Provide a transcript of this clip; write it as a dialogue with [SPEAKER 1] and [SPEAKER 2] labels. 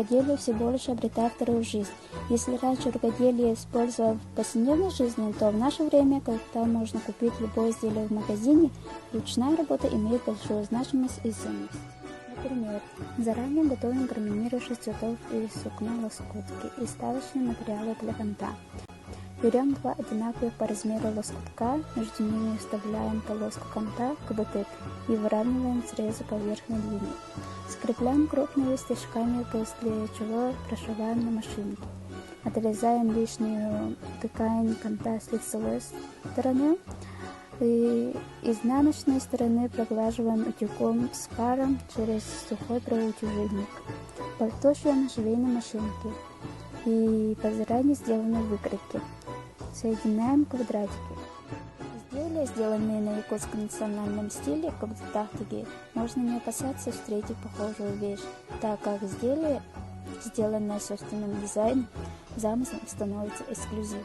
[SPEAKER 1] рукоделие все больше обретает вторую жизнь. Если раньше рукоделие использовалось в повседневной жизни, то в наше время, когда можно купить любое изделие в магазине, ручная работа имеет большую значимость и ценность. Например, заранее готовим гармонирующих цветов из сукна лоскутки и сталочные материалы для канта. Берем два одинаковых по размеру лоскутка, между ними вставляем полоску канта, кабатык, и выравниваем срезы по верхней линии. Скрепляем крупными стежками, после чего прошиваем на машинке. Отрезаем лишнюю ткань канта с лицевой стороны и изнаночной стороны проглаживаем утюгом с паром через сухой проутюжильник. Подточиваем швейной машинке и по заранее сделанной выкройке. Соединяем квадратики. Изделия, сделанные на якутском национальном стиле, кабутахтиги, можно не опасаться встретить похожую вещь, так как изделие, сделанное собственным дизайном, замыслом, становится эксклюзивным.